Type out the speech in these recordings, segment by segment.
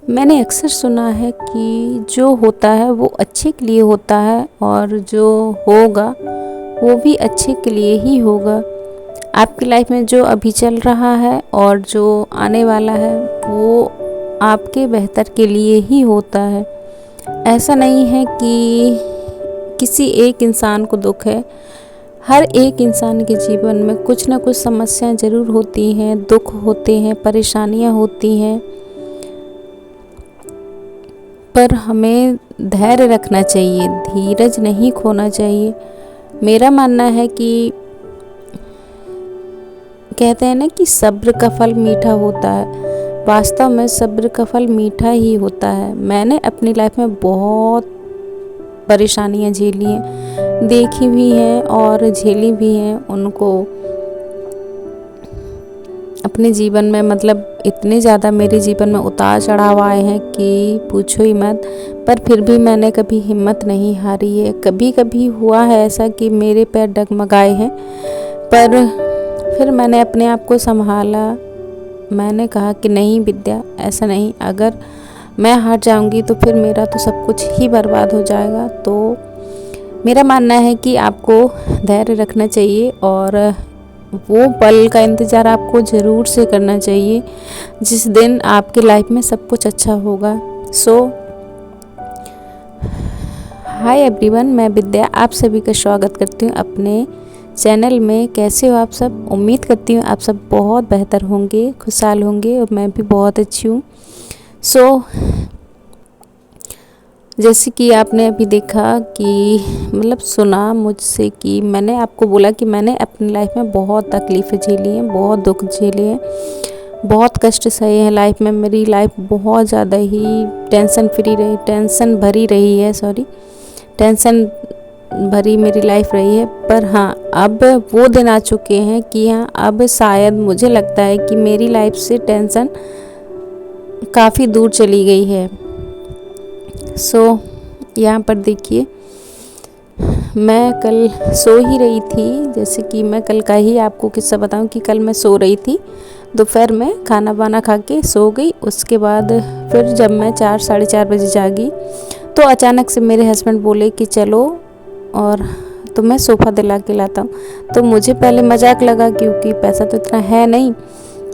मैंने अक्सर सुना है कि जो होता है वो अच्छे के लिए होता है और जो होगा वो भी अच्छे के लिए ही होगा। आपकी लाइफ में जो अभी चल रहा है और जो आने वाला है वो आपके बेहतर के लिए ही होता है। ऐसा नहीं है कि किसी एक इंसान को दुख है। हर एक इंसान के जीवन में कुछ ना कुछ समस्याएं ज़रूर होती हैं, दुख होते हैं, परेशानियां होती हैं, पर हमें धैर्य रखना चाहिए, धीरज नहीं खोना चाहिए। मेरा मानना है कि कहते हैं ना कि सब्र का फल मीठा होता है। वास्तव में सब्र का फल मीठा ही होता है। मैंने अपनी लाइफ में बहुत परेशानियां झेली हैं, देखी भी हैं और झेली भी हैं उनको। अपने जीवन में इतने ज़्यादा मेरे जीवन में उतार चढ़ाव आए हैं कि पूछो ही मत। पर फिर भी मैंने कभी हिम्मत नहीं हारी है। कभी कभी हुआ है ऐसा कि मेरे पैर डगमगाए हैं, पर फिर मैंने अपने आप को संभाला। मैंने कहा कि नहीं विद्या, ऐसा नहीं, अगर मैं हार जाऊंगी तो फिर मेरा तो सब कुछ ही बर्बाद हो जाएगा। तो मेरा मानना है कि आपको धैर्य रखना चाहिए और वो पल का इंतज़ार आपको ज़रूर से करना चाहिए जिस दिन आपकी लाइफ में सब कुछ अच्छा होगा। हाय एवरीवन, मैं विद्या आप सभी का स्वागत करती हूँ अपने चैनल में। कैसे हो आप सब? उम्मीद करती हूँ आप सब बहुत बेहतर होंगे, खुशहाल होंगे और मैं भी बहुत अच्छी हूँ। जैसे कि आपने अभी देखा कि सुना मुझसे कि मैंने आपको बोला कि मैंने अपनी लाइफ में बहुत तकलीफ़ें झेली हैं, बहुत दुख झेले हैं, बहुत कष्ट सहे हैं। लाइफ में मेरी लाइफ बहुत ज़्यादा ही टेंशन भरी मेरी लाइफ रही है। पर हाँ, अब वो दिन आ चुके हैं कि हाँ, अब शायद मुझे लगता है कि मेरी लाइफ से टेंशन काफ़ी दूर चली गई है। यहाँ पर देखिए, मैं कल सो ही रही थी। जैसे कि मैं कल का ही आपको किस्सा बताऊं कि कल मैं सो रही थी, दोपहर में खाना वाना खा के सो गई। उसके बाद फिर जब मैं 4-4:30 बजे जागी तो अचानक से मेरे हस्बैंड बोले कि चलो और तुम्हें सोफ़ा दिला के लाता हूँ। तो मुझे पहले मजाक लगा क्योंकि पैसा तो इतना है नहीं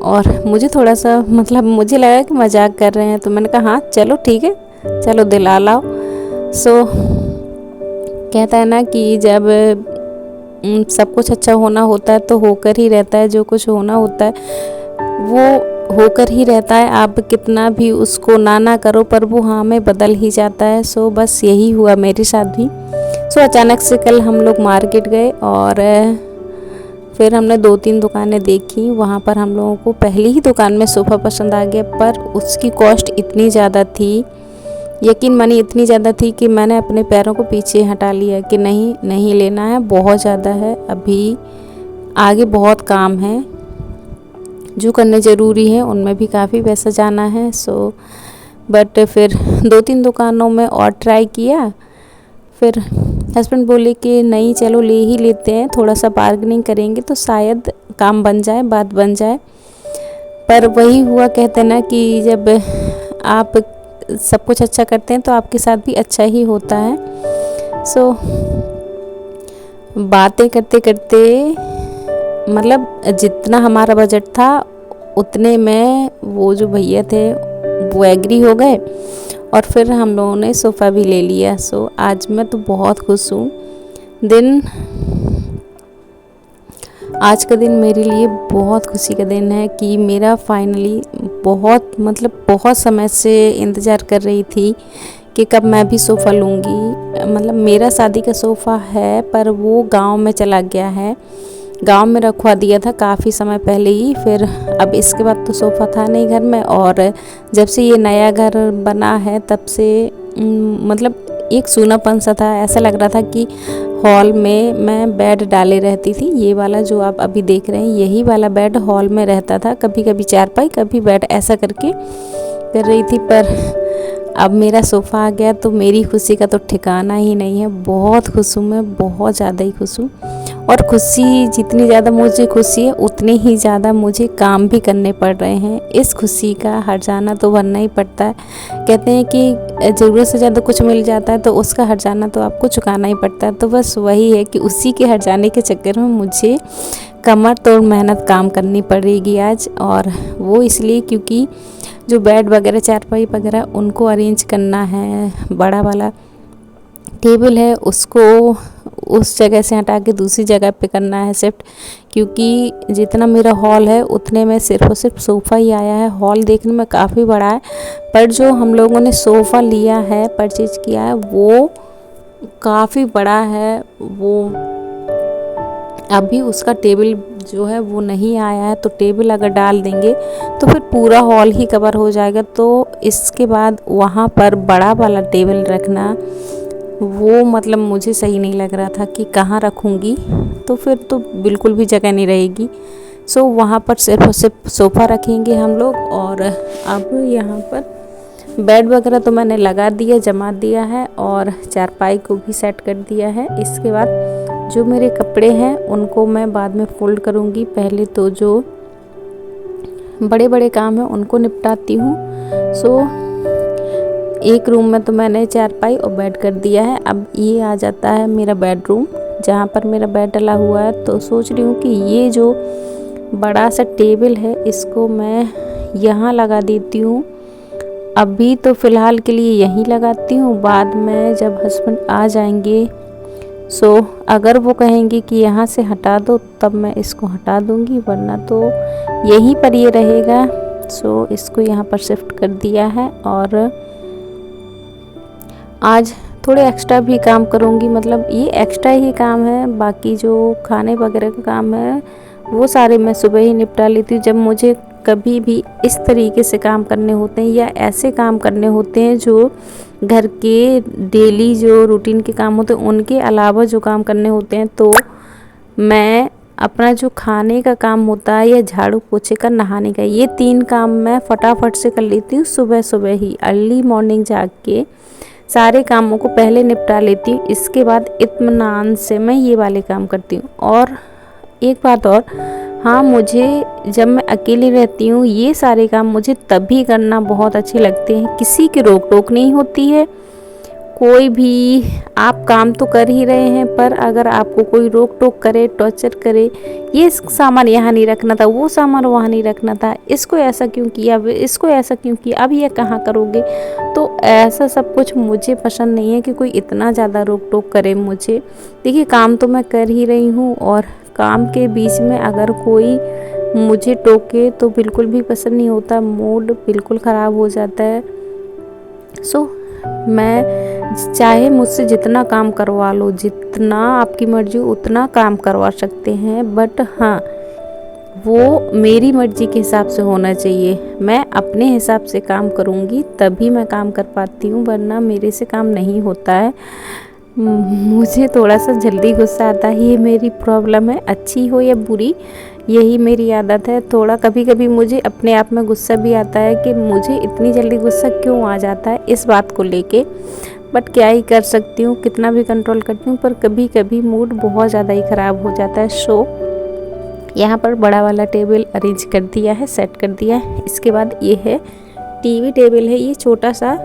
और मुझे थोड़ा सा मुझे लगा कि मजाक कर रहे हैं। तो मैंने कहा हाँ चलो ठीक है, चलो दिला लाओ। कहता है ना कि जब सब कुछ अच्छा होना होता है तो होकर ही रहता है, जो कुछ होना होता है वो होकर ही रहता है। आप कितना भी उसको ना करो पर वो हाँ में बदल ही जाता है। बस यही हुआ मेरे साथ भी। अचानक से कल हम लोग मार्केट गए और फिर हमने 2-3 दुकानें देखी। वहाँ पर हम लोगों को पहली ही दुकान में सोफ़ा पसंद आ गया, पर उसकी कॉस्ट इतनी ज़्यादा थी, यकीन मानिए इतनी ज़्यादा थी कि मैंने अपने पैरों को पीछे हटा लिया कि नहीं लेना है, बहुत ज़्यादा है, अभी आगे बहुत काम है जो करने ज़रूरी है, उनमें भी काफ़ी पैसा जाना है। बट फिर 2-3 दुकानों में और ट्राई किया। फिर हस्बैंड बोले कि नहीं चलो ले ही लेते हैं, थोड़ा सा बार्गेनिंग करेंगे तो शायद काम बन जाए, बात बन जाए। पर वही हुआ, कहते ना कि जब आप सब कुछ अच्छा करते हैं तो आपके साथ भी अच्छा ही होता है। बातें करते करते जितना हमारा बजट था उतने में वो जो भैया थे वो एग्री हो गए और फिर हम लोगों ने सोफ़ा भी ले लिया। आज मैं तो बहुत खुश हूँ। आज का दिन मेरे लिए बहुत खुशी का दिन है कि मेरा फाइनली बहुत समय से इंतज़ार कर रही थी कि कब मैं भी सोफ़ा लूँगी। मेरा शादी का सोफ़ा है पर वो गांव में चला गया है, गांव में रखवा दिया था काफ़ी समय पहले ही। फिर अब इसके बाद तो सोफ़ा था नहीं घर में, और जब से ये नया घर बना है तब से एक सूनापन सा था। ऐसा लग रहा था कि हॉल में मैं बेड डाले रहती थी। ये वाला जो आप अभी देख रहे हैं यही वाला बेड हॉल में रहता था, कभी कभी चारपाई कभी बेड, ऐसा करके कर रही थी। पर अब मेरा सोफ़ा आ गया तो मेरी खुशी का तो ठिकाना ही नहीं है। बहुत खुश हूँ मैं, बहुत ज़्यादा ही खुश हूँ। और खुशी, जितनी ज़्यादा मुझे खुशी है उतने ही ज़्यादा मुझे काम भी करने पड़ रहे हैं। इस खुशी का हर्जाना तो भरना ही पड़ता है। कहते हैं कि ज़रूरत से ज़्यादा कुछ मिल जाता है तो उसका हर्जाना तो आपको चुकाना ही पड़ता है। तो बस वही है कि उसी के हर्जाने के चक्कर में मुझे कमर तोड़ मेहनत काम करनी पड़ेगी आज। और वो इसलिए क्योंकि जो बेड वगैरह, चारपाई वगैरह उनको अरेंज करना है। बड़ा वाला टेबल है उसको उस जगह से हटा के दूसरी जगह पे करना है शिफ्ट, क्योंकि जितना मेरा हॉल है उतने में सिर्फ और सिर्फ सोफ़ा ही आया है। हॉल देखने में काफ़ी बड़ा है, पर जो हम लोगों ने सोफ़ा लिया है, परचेज किया है, वो काफ़ी बड़ा है। वो अभी उसका टेबल जो है वो नहीं आया है, तो टेबल अगर डाल देंगे तो फिर पूरा हॉल ही कवर हो जाएगा। तो इसके बाद वहाँ पर बड़ा वाला टेबल रखना वो मतलब मुझे सही नहीं लग रहा था कि कहाँ रखूँगी, तो फिर तो बिल्कुल भी जगह नहीं रहेगी। सो वहाँ पर सिर्फ और सिर्फ सोफ़ा रखेंगे हम लोग। और अब यहाँ पर बेड वगैरह तो मैंने लगा दिया, जमा दिया है, और चारपाई को भी सेट कर दिया है। इसके बाद जो मेरे कपड़े हैं उनको मैं बाद में फ़ोल्ड करूँगी। पहले तो जो बड़े बड़े काम हैं उनको निपटाती हूँ। सो एक रूम में तो मैंने चारपाई और बेड कर दिया है। अब ये आ जाता है मेरा बेडरूम, जहाँ पर मेरा बेड डला हुआ है। तो सोच रही हूँ कि ये जो बड़ा सा टेबल है इसको मैं यहाँ लगा देती हूँ। अभी तो फ़िलहाल के लिए यहीं लगाती हूँ, बाद में जब हस्बैंड आ जाएंगे सो अगर वो कहेंगे कि यहाँ से हटा दो तब मैं इसको हटा दूँगी, वरना तो यहीं पर ये रहेगा। सो इसको यहाँ पर शिफ्ट कर दिया है। और आज थोड़े एक्स्ट्रा भी काम करूँगी, मतलब ये एक्स्ट्रा ही काम है। बाकी जो खाने वगैरह का काम है वो सारे मैं सुबह ही निपटा लेती हूँ। जब मुझे कभी भी इस तरीके से काम करने होते हैं या ऐसे काम करने होते हैं जो घर के डेली जो रूटीन के काम होते हैं उनके अलावा जो काम करने होते हैं, तो मैं अपना जो खाने का काम होता है या झाड़ू पोछे का, नहाने का, ये 3 काम मैं फटाफट से कर लेती हूँ। सुबह सुबह ही अर्ली मॉर्निंग जाग के सारे कामों को पहले निपटा लेती हूँ। इसके बाद इत्मीनान से मैं ये वाले काम करती हूँ। और एक बात और, हाँ, मुझे जब मैं अकेली रहती हूँ ये सारे काम मुझे तभी करना बहुत अच्छे लगते हैं। किसी की रोक टोक नहीं होती है, कोई भी आप काम तो कर ही रहे हैं, पर अगर आपको कोई रोक टोक करे, टॉर्चर करे, ये सामान यहाँ नहीं रखना था, वो सामान वहाँ नहीं रखना था, इसको ऐसा क्यों किया, इसको ऐसा क्यों किया, अब ये कहाँ करोगे, तो ऐसा सब कुछ मुझे पसंद नहीं है कि कोई इतना ज़्यादा रोक टोक करे मुझे। देखिए, काम तो मैं कर ही रही हूँ, और काम के बीच में अगर कोई मुझे टोके तो बिल्कुल भी पसंद नहीं होता, मूड बिल्कुल ख़राब हो जाता है। सो मैं चाहे मुझसे जितना काम करवा लो, जितना आपकी मर्ज़ी उतना काम करवा सकते हैं, बट हाँ, वो मेरी मर्ज़ी के हिसाब से होना चाहिए। मैं अपने हिसाब से काम करूँगी तभी मैं काम कर पाती हूँ, वरना मेरे से काम नहीं होता है। मुझे थोड़ा सा जल्दी गुस्सा आता है, ये मेरी प्रॉब्लम है, अच्छी हो या बुरी, यही मेरी आदत है। थोड़ा कभी कभी मुझे अपने आप में गुस्सा भी आता है कि मुझे इतनी जल्दी गुस्सा क्यों आ जाता है इस बात को लेके, बट क्या ही कर सकती हूँ, कितना भी कंट्रोल करती हूँ, पर कभी कभी मूड बहुत ज़्यादा ही ख़राब हो जाता है। सो यहाँ पर बड़ा वाला टेबल अरेंज कर दिया है, सेट कर दिया है। इसके बाद ये है टीवी टेबल है, ये छोटा सा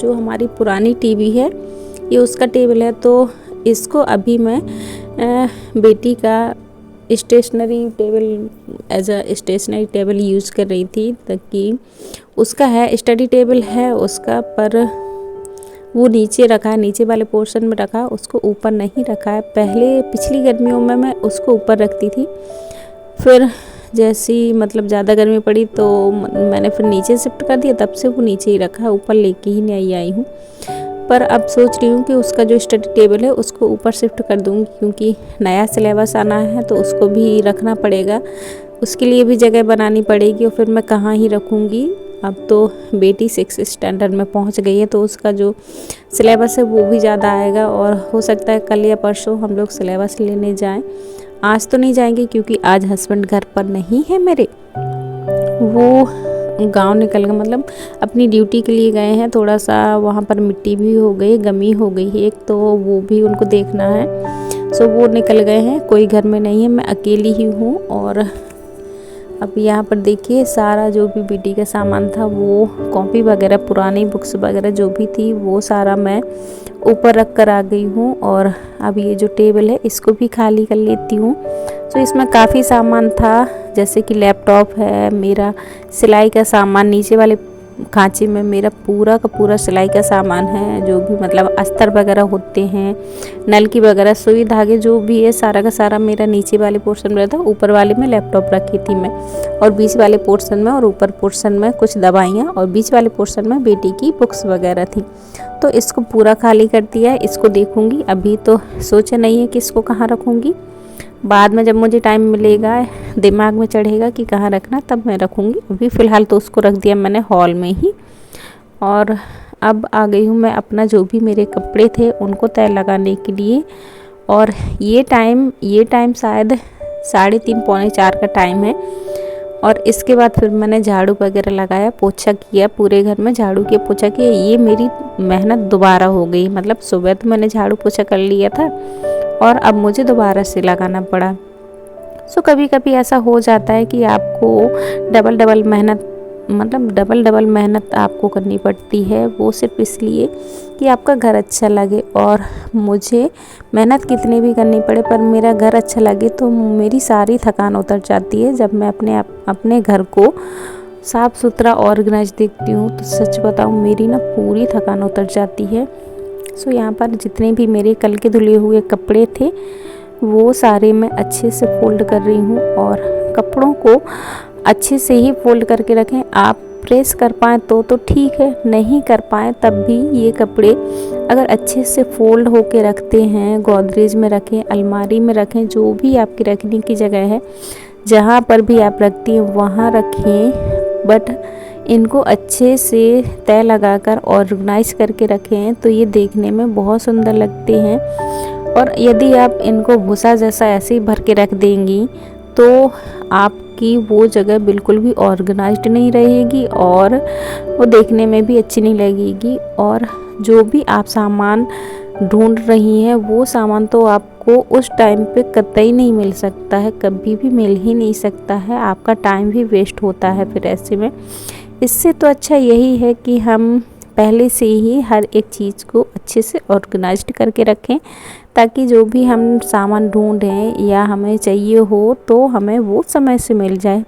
जो हमारी पुरानी टीवी है ये उसका टेबल है। तो इसको अभी मैं बेटी का stationery table, as a stationery table use कर रही थी, ताकि उसका है स्टडी टेबल है उसका, पर वो नीचे रखा है, नीचे वाले पोर्शन में रखा, उसको ऊपर नहीं रखा है। पहले पिछली गर्मियों में मैं उसको ऊपर रखती थी, फिर जैसी मतलब ज़्यादा गर्मी पड़ी तो मैंने फिर नीचे शिफ्ट कर दिया, तब से वो नीचे ही रखा है, ऊपर लेके ही नहीं आई हूँ। पर अब सोच रही हूँ कि उसका जो स्टडी टेबल है उसको ऊपर शिफ्ट कर दूँगी, क्योंकि नया सिलेबस आना है तो उसको भी रखना पड़ेगा, उसके लिए भी जगह बनानी पड़ेगी, और फिर मैं कहाँ ही रखूँगी। अब तो बेटी 6 स्टैंडर्ड में पहुँच गई है, तो उसका जो सिलेबस है वो भी ज़्यादा आएगा, और हो सकता है कल या परसों हम लोग सिलेबस लेने जाएँ। आज तो नहीं जाएंगे क्योंकि आज हस्बैंड घर पर नहीं है मेरे, वो गांव निकल गए, मतलब अपनी ड्यूटी के लिए गए हैं। थोड़ा सा वहाँ पर मिट्टी भी हो गई, गमी हो गई है एक, तो वो भी उनको देखना है। सो वो निकल गए हैं, कोई घर में नहीं है, मैं अकेली ही हूँ। और अब यहाँ पर देखिए सारा जो भी बेटी का सामान था, वो कॉपी वगैरह पुरानी बुक्स वगैरह जो भी थी वो सारा मैं ऊपर रख कर आ गई हूँ। और अब ये जो टेबल है इसको भी खाली कर लेती हूँ। तो इसमें काफ़ी सामान था, जैसे कि लैपटॉप है, मेरा सिलाई का सामान, नीचे वाले खांचे में मेरा पूरा का पूरा सिलाई का सामान है, जो भी मतलब अस्तर वगैरह होते हैं, नलकी वगैरह, सुई धागे जो भी है सारा का सारा मेरा नीचे वाले पोर्शन में था। ऊपर वाले में लैपटॉप रखी थी मैं, और बीच वाले पोर्शन में और ऊपर पोर्शन में कुछ दवाइयाँ, और बीच वाले पोर्शन में बेटी की बुक्स वगैरह थी। तो इसको पूरा खाली कर दिया है। इसको देखूँगी, अभी तो सोचा नहीं है कि इसको कहाँ रखूँगी, बाद में जब मुझे टाइम मिलेगा, दिमाग में चढ़ेगा कि कहाँ रखना, तब मैं रखूँगी। अभी फ़िलहाल तो उसको रख दिया मैंने हॉल में ही। और अब आ गई हूँ मैं अपना जो भी मेरे कपड़े थे उनको तय लगाने के लिए। और ये टाइम शायद 3:30 पौने 4 का टाइम है। और इसके बाद फिर मैंने झाड़ू वगैरह लगाया, पोछा किया, पूरे घर में झाड़ू किया, पोछा किया। ये मेरी मेहनत दोबारा हो गई, मतलब सुबह तो मैंने झाड़ू पोछा कर लिया था और अब मुझे दोबारा से लगाना पड़ा। सो कभी कभी ऐसा हो जाता है कि आपको डबल डबल मेहनत आपको करनी पड़ती है, वो सिर्फ इसलिए कि आपका घर अच्छा लगे। और मुझे मेहनत कितनी भी करनी पड़े पर मेरा घर अच्छा लगे तो मेरी सारी थकान उतर जाती है। जब मैं अपने घर को साफ़ सुथरा ऑर्गेनाइज देखती हूँ तो सच बताऊँ मेरी ना पूरी थकान उतर जाती है। सो यहाँ पर जितने भी मेरे कल के धुले हुए कपड़े थे वो सारे मैं अच्छे से फोल्ड कर रही हूँ। और कपड़ों को अच्छे से ही फोल्ड करके रखें। आप प्रेस कर पाएँ तो ठीक है, नहीं कर पाएँ तब भी ये कपड़े अगर अच्छे से फोल्ड होके रखते हैं, गोदरेज में रखें, अलमारी में रखें, जो भी आपकी रखने की जगह है, जहाँ पर भी आप रखती हैं वहाँ रखें, बट इनको अच्छे से तय लगाकर ऑर्गेनाइज करके रखें तो ये देखने में बहुत सुंदर लगते हैं। और यदि आप इनको भूसा जैसा ऐसे ही भर के रख देंगी तो आपकी वो जगह बिल्कुल भी ऑर्गेनाइज्ड नहीं रहेगी और वो देखने में भी अच्छी नहीं लगेगी। और जो भी आप सामान ढूंढ रही हैं वो सामान तो आपको उस टाइम पे कतई नहीं मिल सकता है, कभी भी मिल ही नहीं सकता है, आपका टाइम भी वेस्ट होता है फिर ऐसे में। इससे तो अच्छा यही है कि हम पहले से ही हर एक चीज़ को अच्छे से ऑर्गेनाइज्ड करके रखें ताकि जो भी हम सामान ढूंढें या हमें चाहिए हो तो हमें वो समय से मिल जाए।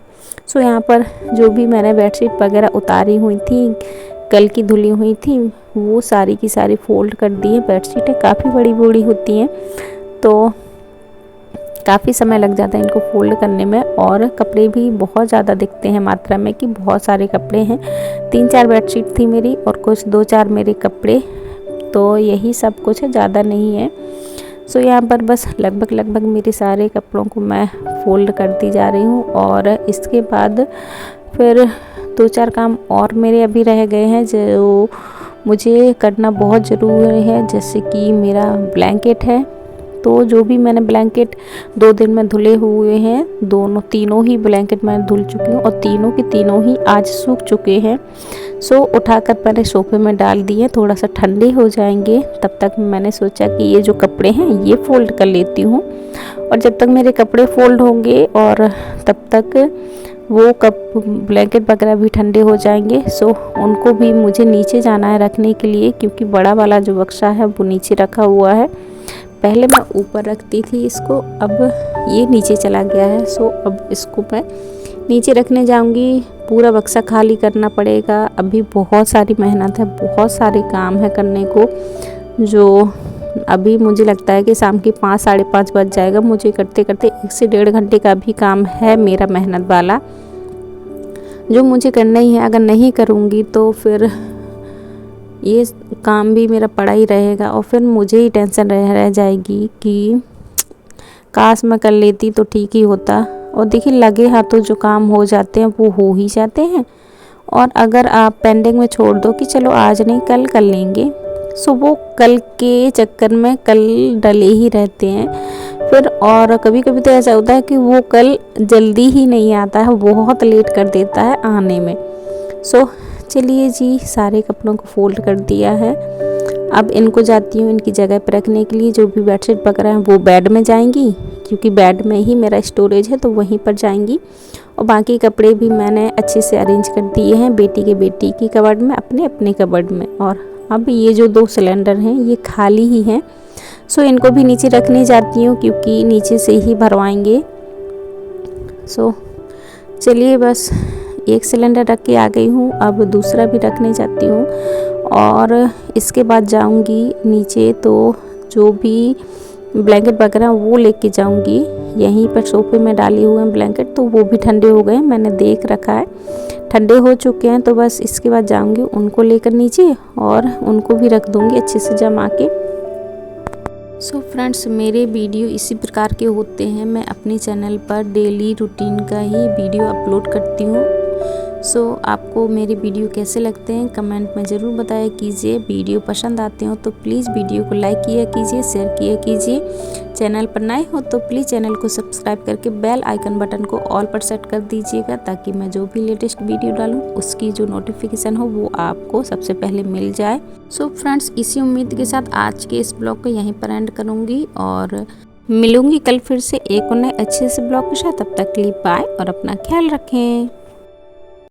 सो यहाँ पर जो भी मैंने बेडशीट वगैरह उतारी हुई थी, कल की धुली हुई थी, वो सारी की सारी फ़ोल्ड कर दी है। बेडशीटें काफ़ी बड़ी बड़ी होती हैं तो काफ़ी समय लग जाता है इनको फ़ोल्ड करने में, और कपड़े भी बहुत ज़्यादा दिखते हैं मात्रा में कि बहुत सारे कपड़े हैं। 3-4 बेडशीट थी मेरी और कुछ 2-4 मेरे कपड़े, तो यही सब कुछ है, ज़्यादा नहीं है। सो यहाँ पर बस लगभग मेरे सारे कपड़ों को मैं फ़ोल्ड करती जा रही हूँ। और इसके बाद फिर 2-4 काम और मेरे अभी रह गए हैं जो मुझे करना बहुत ज़रूरी है, जैसे कि मेरा ब्लैंकेट है। तो जो भी मैंने ब्लैंकेट 2 दिन में धुले हुए हैं, तीनों ही ब्लैंकेट मैं धुल चुकी हूँ और तीनों के तीनों ही आज सूख चुके हैं। सो उठाकर मैंने सोफे में डाल दिए, थोड़ा सा ठंडे हो जाएंगे तब तक मैंने सोचा कि ये जो कपड़े हैं ये फ़ोल्ड कर लेती हूँ। और जब तक मेरे कपड़े फ़ोल्ड होंगे और तब तक वो ब्लैंकेट वगैरह भी ठंडे हो जाएंगे। सो उनको भी मुझे नीचे जाना है रखने के लिए, क्योंकि बड़ा वाला जो बक्सा है वो नीचे रखा हुआ है। पहले मैं ऊपर रखती थी इसको, अब ये नीचे चला गया है। सो अब इसको मैं नीचे रखने जाऊंगी, पूरा बक्सा खाली करना पड़ेगा। अभी बहुत सारी मेहनत है, बहुत सारे काम है करने को, जो अभी मुझे लगता है कि शाम के 5 साढ़े 5 बज जाएगा मुझे करते करते। 1 से 1.5 घंटे का भी काम है मेरा मेहनत वाला, जो मुझे करना ही है। अगर नहीं करूँगी तो फिर ये काम भी मेरा पड़ा ही रहेगा और फिर मुझे ही टेंशन रह जाएगी कि काश मैं कर लेती तो ठीक ही होता। और देखिए लगे हाथों जो काम हो जाते हैं वो हो ही जाते हैं, और अगर आप पेंडिंग में छोड़ दो कि चलो आज नहीं कल कर लेंगे, सो वो कल के चक्कर में कल डले ही रहते हैं फिर। और कभी कभी तो ऐसा होता है कि वो कल जल्दी ही नहीं आता है, बहुत लेट कर देता है आने में। सो चलिए जी, सारे कपड़ों को फोल्ड कर दिया है। अब इनको जाती हूँ इनकी जगह पर रखने के लिए। जो भी बेडशीट वगैरह हैं वो बेड में जाएंगी, क्योंकि बेड में ही मेरा स्टोरेज है तो वहीं पर जाएंगी। और बाकी कपड़े भी मैंने अच्छे से अरेंज कर दिए हैं, बेटी की कबर्ड में, अपने अपने कबर्ड में। और अब ये जो 2 सिलेंडर हैं ये खाली ही हैं, सो इनको भी नीचे रखने जाती हूँ, क्योंकि नीचे से ही भरवाएंगे। सो चलिए, बस एक सिलेंडर रख के आ गई हूँ, अब दूसरा भी रखने जाती हूँ। और इसके बाद जाऊँगी नीचे, तो जो भी ब्लैंकेट वगैरह वो लेके जाऊँगी। यहीं पर सोफे में डाले हुए हैं ब्लैंकेट, तो वो भी ठंडे हो गए, मैंने देख रखा है ठंडे हो चुके हैं। तो बस इसके बाद जाऊँगी उनको लेकर नीचे, और उनको भी रख दूँगी अच्छे से जमा के। सो फ्रेंड्स, मेरे वीडियो इसी प्रकार के होते हैं। मैं अपने चैनल पर डेली रूटीन का ही वीडियो अपलोड करती हूँ। सो आपको मेरे वीडियो कैसे लगते हैं कमेंट में ज़रूर बताया कीजिए। वीडियो पसंद आते हो तो प्लीज़ वीडियो को लाइक किया कीजिए, शेयर किया कीजिए। चैनल पर नए हो तो प्लीज़ चैनल को सब्सक्राइब करके बेल आइकन बटन को ऑल पर सेट कर दीजिएगा, ताकि मैं जो भी लेटेस्ट वीडियो डालूँ उसकी जो नोटिफिकेशन हो वो आपको सबसे पहले मिल जाए। सो फ्रेंड्स, इसी उम्मीद के साथ आज के इस ब्लॉग को यहीं पर एंड करूँगी, और मिलूँगी कल फिर से एक और नए अच्छे से ब्लॉग के साथ। तब तक के लिए बाय और अपना ख्याल रखें।